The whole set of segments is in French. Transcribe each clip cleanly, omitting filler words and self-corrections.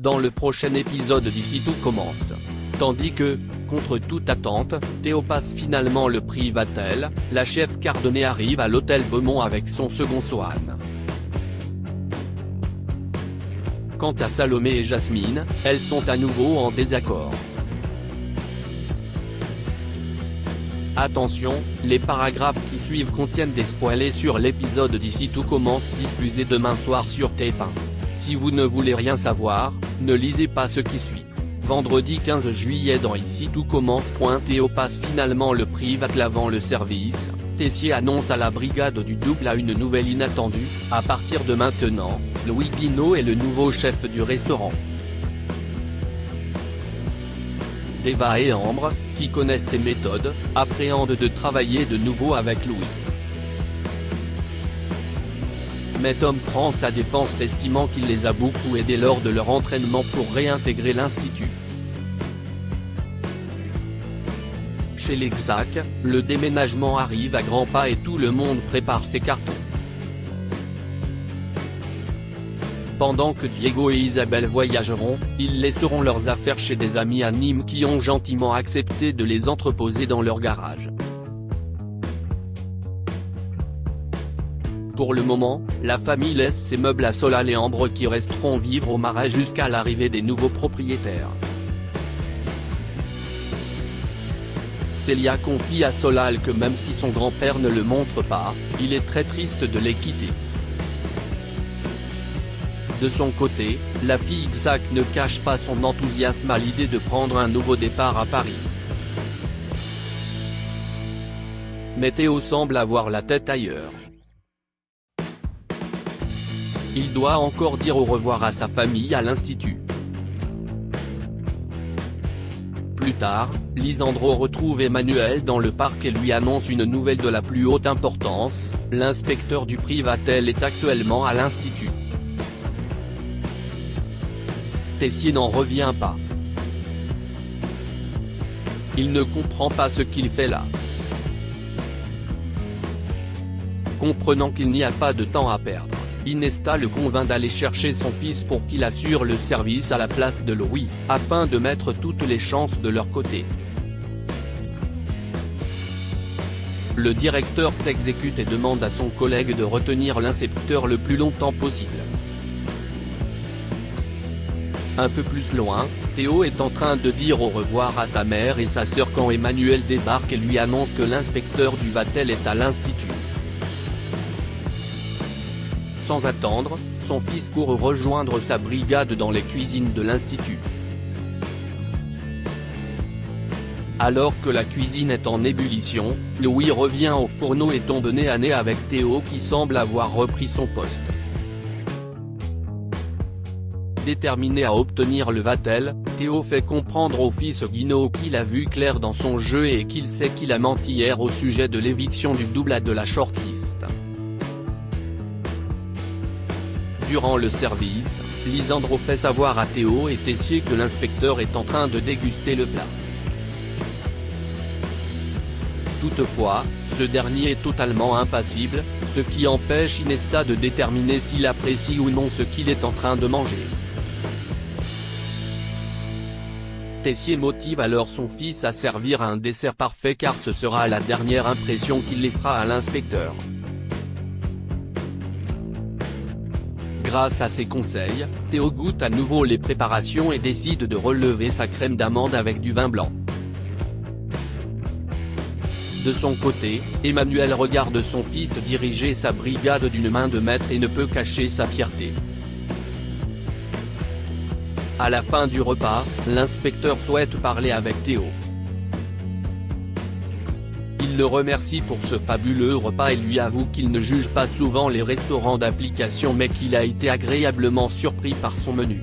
dans le prochain épisode d'Ici tout commence. Tandis que, contre toute attente, Théo passe finalement le prix Vatel, la chef Cardonnay arrive à l'hôtel Beaumont avec son second Swan. Quant à Salomé et Jasmine, elles sont à nouveau en désaccord. Attention, les paragraphes qui suivent contiennent des spoilers sur l'épisode d'Ici tout commence diffusé demain soir sur TF1. Si vous ne voulez rien savoir, ne lisez pas ce qui suit. Vendredi 15 juillet dans Ici tout commence. Théo passe finalement le prix Vatel avant le service. Tessier annonce à la brigade du double à une nouvelle inattendue, à partir de maintenant, Louis Guinaud est le nouveau chef du restaurant. Eva et Ambre, qui connaissent ses méthodes, appréhendent de travailler de nouveau avec Louis. Mais Tom prend sa défense estimant qu'il les a beaucoup aidés lors de leur entraînement pour réintégrer l'institut. Chez les Xac, le déménagement arrive à grands pas et tout le monde prépare ses cartons. Pendant que Diego et Isabelle voyageront, ils laisseront leurs affaires chez des amis à Nîmes qui ont gentiment accepté de les entreposer dans leur garage. Pour le moment, la famille laisse ses meubles à Solal et Ambre qui resteront vivre au Marais jusqu'à l'arrivée des nouveaux propriétaires. Célia confie à Solal que même si son grand-père ne le montre pas, il est très triste de les quitter. De son côté, la fille Xac ne cache pas son enthousiasme à l'idée de prendre un nouveau départ à Paris. Mais Théo semble avoir la tête ailleurs. Il doit encore dire au revoir à sa famille à l'institut. Plus tard, Lisandro retrouve Emmanuel dans le parc et lui annonce une nouvelle de la plus haute importance, l'inspecteur du prix Vatel est actuellement à l'institut. Tessier n'en revient pas. Il ne comprend pas ce qu'il fait là. Comprenant qu'il n'y a pas de temps à perdre, Inesta le convainc d'aller chercher son fils pour qu'il assure le service à la place de Louis, afin de mettre toutes les chances de leur côté. Le directeur s'exécute et demande à son collègue de retenir l'inspecteur le plus longtemps possible. Un peu plus loin, Théo est en train de dire au revoir à sa mère et sa sœur quand Emmanuel débarque et lui annonce que l'inspecteur du Vatel est à l'institut. Sans attendre, son fils court rejoindre sa brigade dans les cuisines de l'institut. Alors que la cuisine est en ébullition, Louis revient au fourneau et tombe nez à nez avec Théo qui semble avoir repris son poste. Déterminé à obtenir le Vatel, Théo fait comprendre au fils Guinaud qu'il a vu clair dans son jeu et qu'il sait qu'il a menti hier au sujet de l'éviction du double A de la shortlist. Durant le service, Lisandro fait savoir à Théo et Tessier que l'inspecteur est en train de déguster le plat. Toutefois, ce dernier est totalement impassible, ce qui empêche Inesta de déterminer s'il apprécie ou non ce qu'il est en train de manger. Tessier motive alors son fils à servir un dessert parfait car ce sera la dernière impression qu'il laissera à l'inspecteur. Grâce à ses conseils, Théo goûte à nouveau les préparations et décide de relever sa crème d'amande avec du vin blanc. De son côté, Emmanuel regarde son fils diriger sa brigade d'une main de maître et ne peut cacher sa fierté. À la fin du repas, l'inspecteur souhaite parler avec Théo. Il le remercie pour ce fabuleux repas et lui avoue qu'il ne juge pas souvent les restaurants d'application mais qu'il a été agréablement surpris par son menu.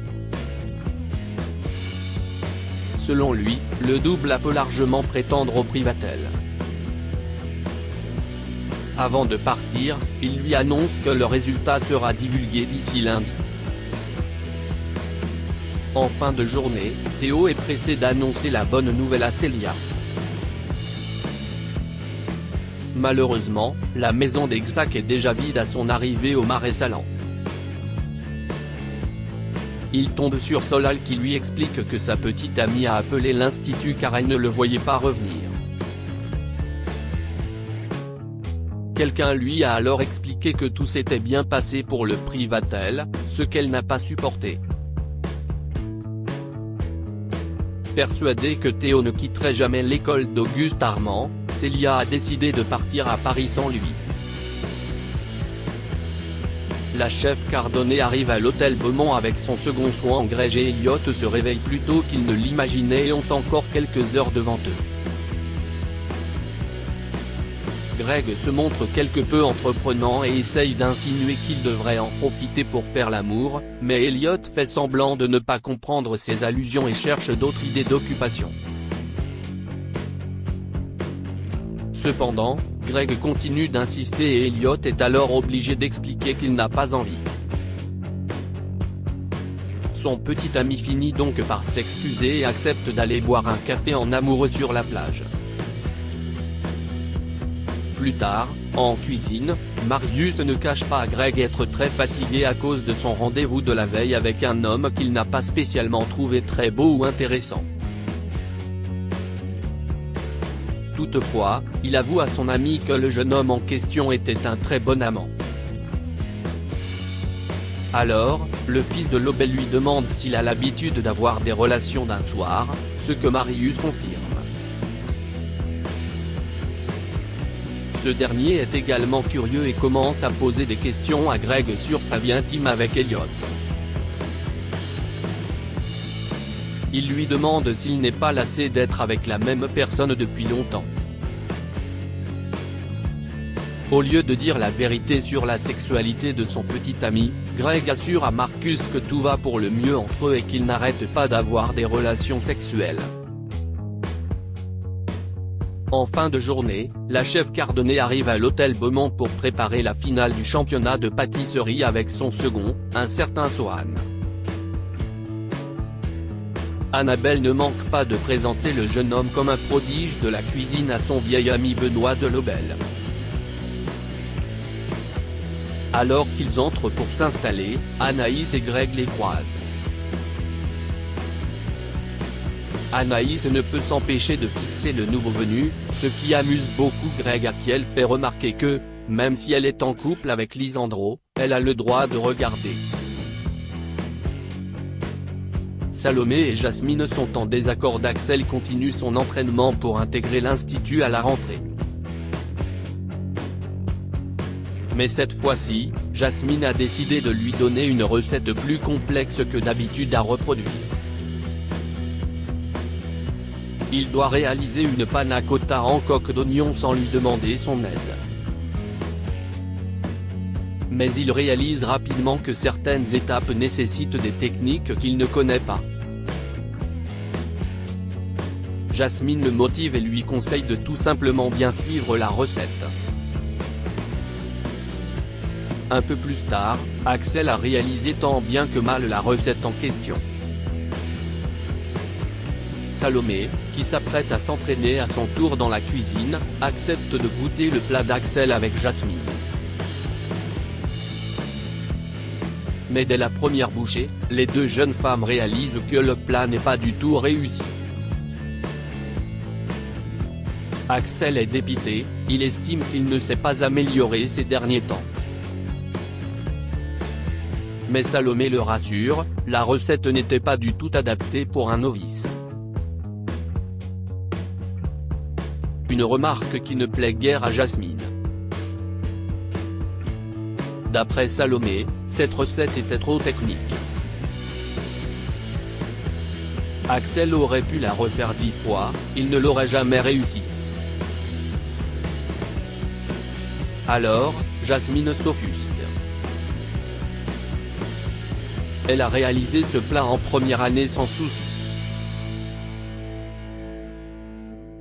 Selon lui, le double A peut largement prétendre au prix Vatel. Avant de partir, il lui annonce que le résultat sera divulgué d'ici lundi. En fin de journée, Théo est pressé d'annoncer la bonne nouvelle à Célia. Malheureusement, la maison des Xac est déjà vide à son arrivée au Marais Salant. Il tombe sur Solal qui lui explique que sa petite amie a appelé l'institut car elle ne le voyait pas revenir. Quelqu'un lui a alors expliqué que tout s'était bien passé pour le privatel, ce qu'elle n'a pas supporté. Persuadée que Théo ne quitterait jamais l'école d'Auguste Armand, Célia a décidé de partir à Paris sans lui. La chef Cardonnet arrive à l'hôtel Beaumont avec son second soin. Greg et Elliot se réveillent plus tôt qu'ils ne l'imaginaient et ont encore quelques heures devant eux. Greg se montre quelque peu entreprenant et essaye d'insinuer qu'il devrait en profiter pour faire l'amour, mais Elliot fait semblant de ne pas comprendre ses allusions et cherche d'autres idées d'occupation. Cependant, Greg continue d'insister et Elliot est alors obligé d'expliquer qu'il n'a pas envie. Son petit ami finit donc par s'excuser et accepte d'aller boire un café en amoureux sur la plage. Plus tard, en cuisine, Marius ne cache pas à Greg être très fatigué à cause de son rendez-vous de la veille avec un homme qu'il n'a pas spécialement trouvé très beau ou intéressant. Toutefois, il avoue à son ami que le jeune homme en question était un très bon amant. Alors, le fils de Lobel lui demande s'il a l'habitude d'avoir des relations d'un soir, ce que Marius confirme. Ce dernier est également curieux et commence à poser des questions à Greg sur sa vie intime avec Elliot. Il lui demande s'il n'est pas lassé d'être avec la même personne depuis longtemps. Au lieu de dire la vérité sur la sexualité de son petit ami, Greg assure à Marcus que tout va pour le mieux entre eux et qu'ils n'arrêtent pas d'avoir des relations sexuelles. En fin de journée, la chef Cardonnet arrive à l'hôtel Beaumont pour préparer la finale du championnat de pâtisserie avec son second, un certain Sohan. Annabelle ne manque pas de présenter le jeune homme comme un prodige de la cuisine à son vieil ami Benoît de Lobel. Alors qu'ils entrent pour s'installer, Anaïs et Greg les croisent. Anaïs ne peut s'empêcher de fixer le nouveau venu, ce qui amuse beaucoup Greg à qui elle fait remarquer que, même si elle est en couple avec Lisandro, elle a le droit de regarder. Salomé et Jasmine sont en désaccord. Axel continue son entraînement pour intégrer l'institut à la rentrée. Mais cette fois-ci, Jasmine a décidé de lui donner une recette plus complexe que d'habitude à reproduire. Il doit réaliser une panna cotta en coque d'oignon sans lui demander son aide. Mais il réalise rapidement que certaines étapes nécessitent des techniques qu'il ne connaît pas. Jasmine le motive et lui conseille de tout simplement bien suivre la recette. Un peu plus tard, Axel a réalisé tant bien que mal la recette en question. Salomé, qui s'apprête à s'entraîner à son tour dans la cuisine, accepte de goûter le plat d'Axel avec Jasmine. Mais dès la première bouchée, les deux jeunes femmes réalisent que le plat n'est pas du tout réussi. Axel est dépité, il estime qu'il ne s'est pas amélioré ces derniers temps. Mais Salomé le rassure, la recette n'était pas du tout adaptée pour un novice. Une remarque qui ne plaît guère à Jasmine. D'après Salomé, cette recette était trop technique. Axel aurait pu la refaire 10 fois, il ne l'aurait jamais réussi. Alors, Jasmine s'offusque. Elle a réalisé ce plat en première année sans souci.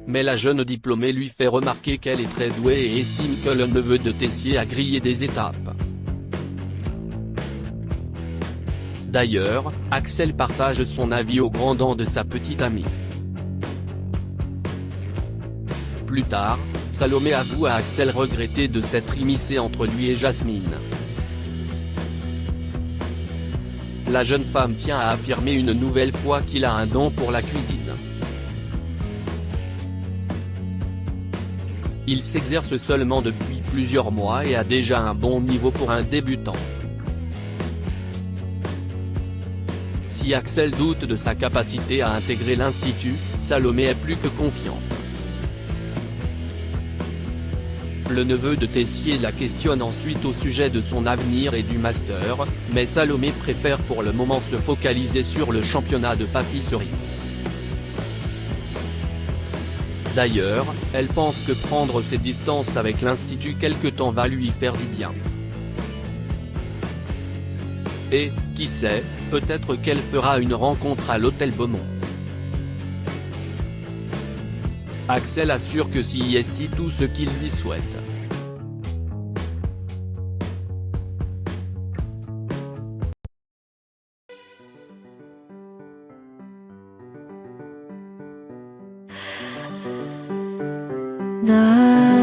Mais la jeune diplômée lui fait remarquer qu'elle est très douée et estime que le neveu de Tessier a grillé des étapes. D'ailleurs, Axel partage son avis au grand dam de sa petite amie. Plus tard, Salomé avoue à Axel regretter de s'être immiscé entre lui et Jasmine. la jeune femme tient à affirmer une nouvelle fois qu'il a un don pour la cuisine. Il s'exerce seulement depuis plusieurs mois et a déjà un bon niveau pour un débutant. Si Axel doute de sa capacité à intégrer l'institut, Salomé est plus que confiante. Le neveu de Tessier la questionne ensuite au sujet de son avenir et du master, mais Salomé préfère pour le moment se focaliser sur le championnat de pâtisserie. D'ailleurs, elle pense que prendre ses distances avec l'institut quelque temps va lui faire du bien. Et, qui sait, peut-être qu'elle fera une rencontre à l'hôtel Beaumont. Axel assure que si est tout ce qu'il lui souhaite. 나